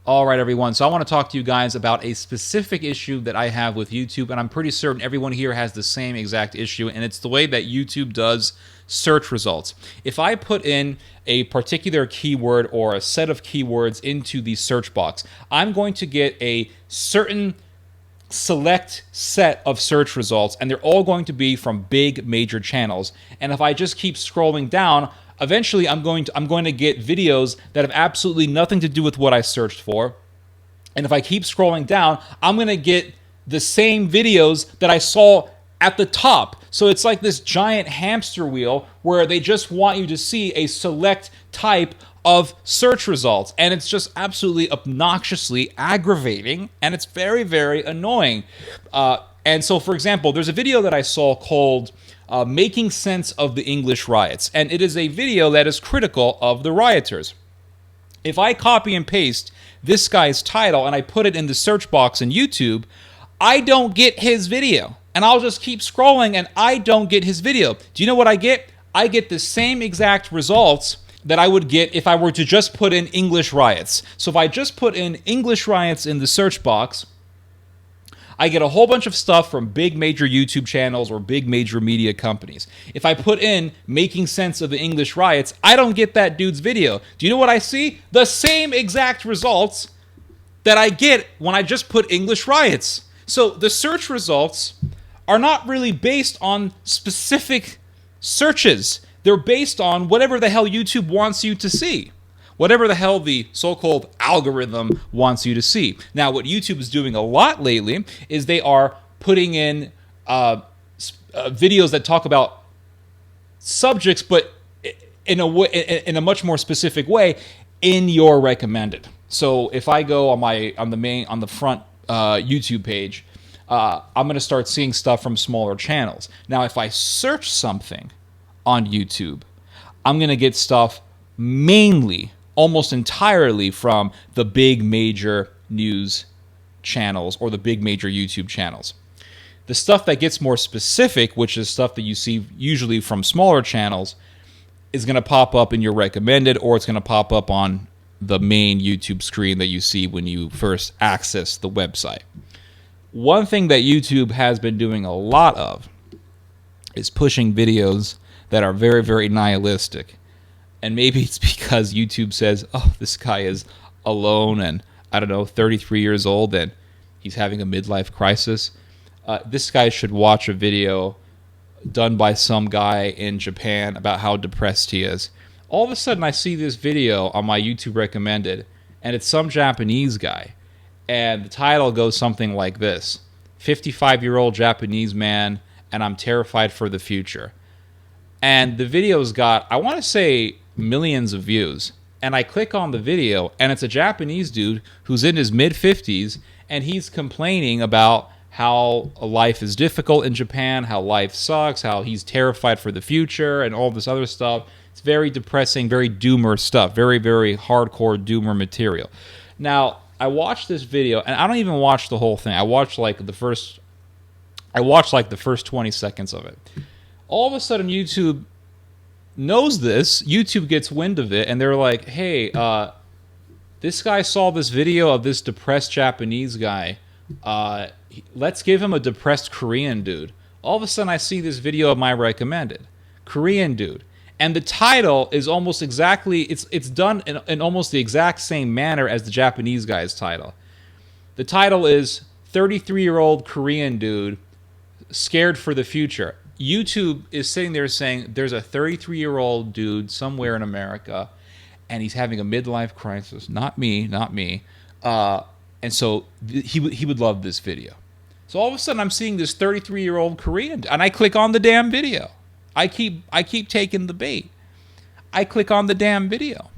All right, everyone. So I want to talk to you guys about a specific issue that I have with YouTube, and I'm pretty certain everyone here has the same exact issue, and it's the way that YouTube does search results. If I put in a particular keyword or a set of keywords into the search box, I'm going to get a certain select set of search results, and they're all going to be from big major channels. And if I just keep scrolling down, eventually I'm going to get videos that have absolutely nothing to do with what I searched for. And if I keep scrolling down, I'm going to get the same videos that I saw at the top. So it's like this giant hamster wheel where they just want you to see a select type of search results, and it's just absolutely obnoxiously aggravating, and it's very, very annoying. And so, for example, there's a video that I saw called Making Sense of the English Riots, and it is a video that is critical of the rioters. If I copy and paste this guy's title and I put it in the search box in YouTube, I don't get his video. And I'll just keep scrolling and I don't get his video. Do you know what I get? I get the same exact results that I would get if I were to just put in English riots. So if I just put in English riots in the search box, I get a whole bunch of stuff from big major YouTube channels or big major media companies. If I put in Making Sense of the English Riots, I don't get that dude's video. Do you know what I see? The same exact results that I get when I just put English riots. So the search results are not really based on specific searches. They're based on whatever the hell YouTube wants you to see. Whatever the hell the so-called algorithm wants you to see. Now, what YouTube is doing a lot lately is they are putting in videos that talk about subjects, but in a much more specific way in your recommended. So if I go on the front YouTube page, I'm going to start seeing stuff from smaller channels. Now, if I search something on YouTube, I'm going to get stuff mainly, almost entirely from the big major news channels or the big major YouTube channels. The stuff that gets more specific, which is stuff that you see usually from smaller channels, is going to pop up in your recommended, or it's going to pop up on the main YouTube screen that you see when you first access the website. One thing that YouTube has been doing a lot of is pushing videos that are very, very nihilistic. And maybe it's because YouTube says, oh, this guy is alone and, 33 years old and he's having a midlife crisis. This guy should watch a video done by some guy in Japan about how depressed he is. All of a sudden, I see this video on my YouTube recommended, and it's some Japanese guy. And the title goes something like this: 55-year-old Japanese man, and I'm terrified for the future. And the video's got, I want to say, millions of views. And I click on the video, and it's a Japanese dude who's in his mid-50s, and he's complaining about how life is difficult in Japan, how life sucks, how he's terrified for the future, and all this other stuff. It's very depressing, very doomer stuff, very, very hardcore doomer material. Now, I watched this video, and I don't even watch the whole thing. I watched like the first 20 seconds of it. All of a sudden, YouTube knows this. YouTube gets wind of it, and they're like, hey, this guy saw this video of this depressed Japanese guy. Let's give him a depressed Korean dude. All of a sudden, I see this video of my recommended. Korean dude. And the title is almost exactly, it's done in almost the exact same manner as the Japanese guy's title. The title is 33-year-old Korean dude scared for the future. YouTube is sitting there saying there's a 33-year-old dude somewhere in America, and he's having a midlife crisis. Not me. And so he would love this video. So all of a sudden, I'm seeing this 33-year-old Korean, and I click on the damn video. I keep taking the bait. I click on the damn video,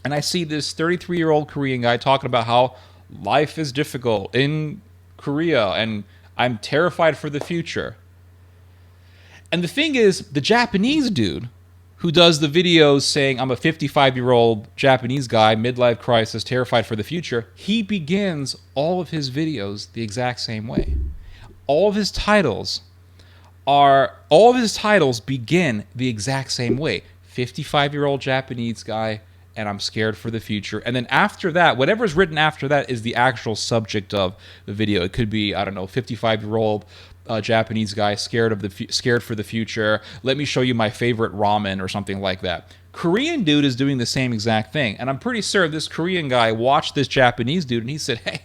and I see this 33-year-old Korean guy talking about how life is difficult in Korea, and I'm terrified for the future. And the thing is, the Japanese dude who does the videos saying, I'm a 55-year-old Japanese guy, midlife crisis, terrified for the future, he begins all of his videos the exact same way. All of his titles begin the exact same way. 55-year-old Japanese guy, and I'm scared for the future. And then after that, whatever's written after that is the actual subject of the video. It could be, I don't know, 55-year-old Japanese guy scared for the future. Let me show you my favorite ramen or something like that. Korean dude is doing the same exact thing. And I'm pretty sure this Korean guy watched this Japanese dude and he said, hey,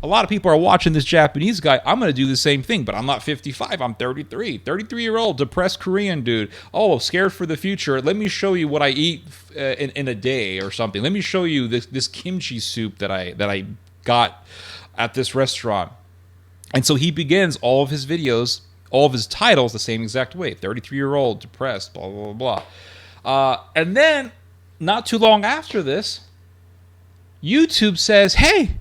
a lot of people are watching this Japanese guy. I'm going to do the same thing, but I'm not 55. I'm 33. 33-year-old depressed Korean dude. Oh, scared for the future. Let me show you what I eat in a day or something. Let me show you this kimchi soup that I got at this restaurant. And so he begins all of his videos, all of his titles the same exact way. 33-year-old depressed, blah, blah, blah, blah. And then, not too long after this, YouTube says, hey,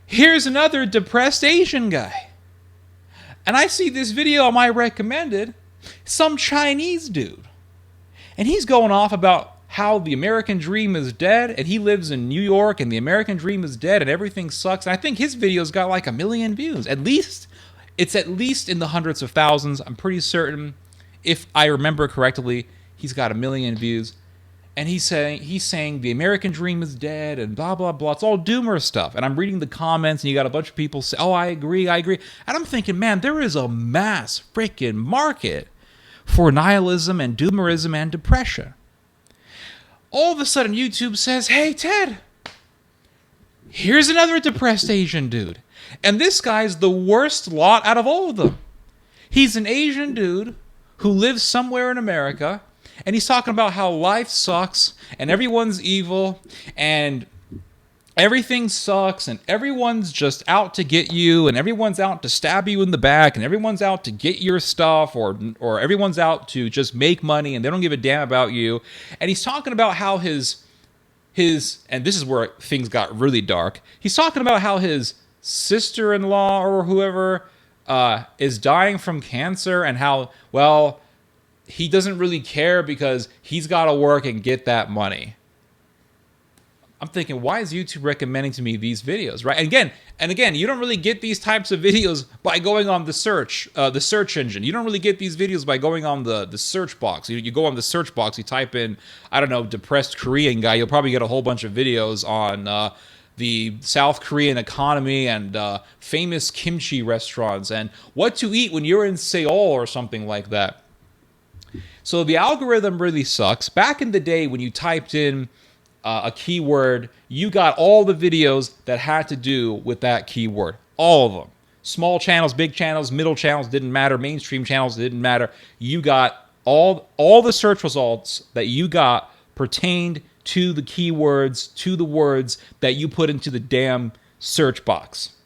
here's another depressed Asian guy. And I see this video on my recommended, some Chinese dude. And he's going off about how the American dream is dead, and he lives in New York, and the American dream is dead, and everything sucks. And I think his video's got like 1 million views. At least, it's at least in the hundreds of thousands. I'm pretty certain, if I remember correctly, he's got 1 million views. And he's saying the American dream is dead and blah, blah, blah. It's all doomer stuff. And I'm reading the comments and you got a bunch of people say, oh, I agree. And I'm thinking, man, there is a mass freaking market for nihilism and doomerism and depression. All of a sudden, YouTube says, hey, Ted, here's another depressed Asian dude. And this guy's the worst lot out of all of them. He's an Asian dude who lives somewhere in America. And he's talking about how life sucks and everyone's evil and everything sucks and everyone's just out to get you and everyone's out to stab you in the back and everyone's out to get your stuff or everyone's out to just make money and they don't give a damn about you. And he's talking about how his and this is where things got really dark. He's talking about how his sister-in-law or whoever is dying from cancer and how, well, he doesn't really care because he's got to work and get that money. I'm thinking, why is YouTube recommending to me these videos, right? And again, you don't really get these types of videos by going on the search engine. You don't really get these videos by going on the search box. You go on the search box, you type in, I don't know, depressed Korean guy. You'll probably get a whole bunch of videos on the South Korean economy and famous kimchi restaurants and what to eat when you're in Seoul or something like that. So the algorithm really sucks. Back in the day when you typed in a keyword, you got all the videos that had to do with that keyword. All of them. Small channels, big channels, middle channels, didn't matter. Mainstream channels, didn't matter. You got all the search results that you got pertained to the keywords, to the words that you put into the damn search box.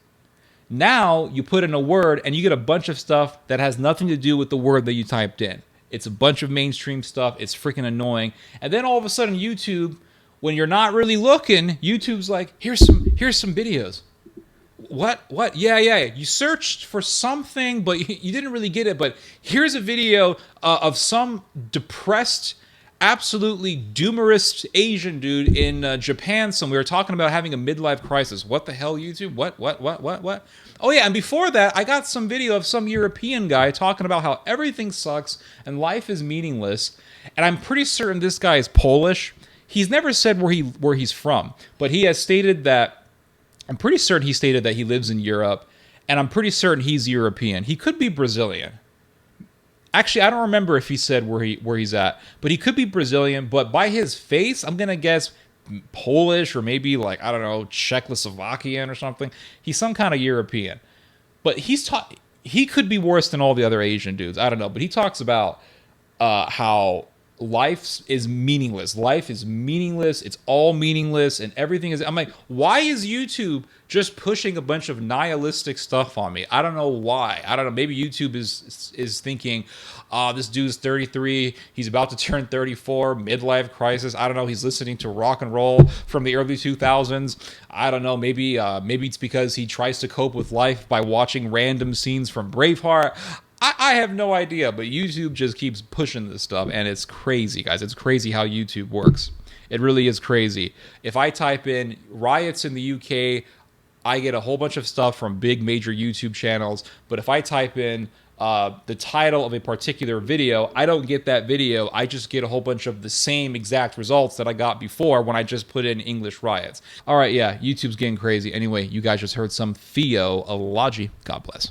Now you put in a word and you get a bunch of stuff that has nothing to do with the word that you typed in. It's a bunch of mainstream stuff. It's freaking annoying. And then all of a sudden YouTube, when you're not really looking, YouTube's like, here's some videos. What? Yeah. You searched for something, but you didn't really get it. But here's a video of some depressed, absolutely doomerist Asian dude in Japan somewhere talking about having a midlife crisis. What the hell, YouTube? What? Oh yeah, and before that, I got some video of some European guy talking about how everything sucks and life is meaningless. And I'm pretty certain this guy is Polish. He's never said where he's from, but he has stated that, I'm pretty certain he stated that he lives in Europe, and I'm pretty certain he's European. He could be Brazilian. Actually, I don't remember if he said where he's at, but he could be Brazilian, but by his face, I'm going to guess Polish or maybe like, I don't know, Czechoslovakian or something. He's some kind of European. But he could be worse than all the other Asian dudes. I don't know, but he talks about how life is meaningless. Life is meaningless. It's all meaningless and everything is... I'm like, why is YouTube just pushing a bunch of nihilistic stuff on me? I don't know why. I don't know. Maybe YouTube is thinking, this dude's 33. He's about to turn 34. Midlife crisis. I don't know. He's listening to rock and roll from the early 2000s. I don't know. Maybe it's because he tries to cope with life by watching random scenes from Braveheart. I have no idea, but YouTube just keeps pushing this stuff, and it's crazy, guys. It's crazy how YouTube works. It really is crazy. If I type in riots in the UK, I get a whole bunch of stuff from big major YouTube channels. But if I type in the title of a particular video, I don't get that video. I just get a whole bunch of the same exact results that I got before when I just put in English riots. All right, yeah, YouTube's getting crazy. Anyway, you guys just heard some theology. God bless.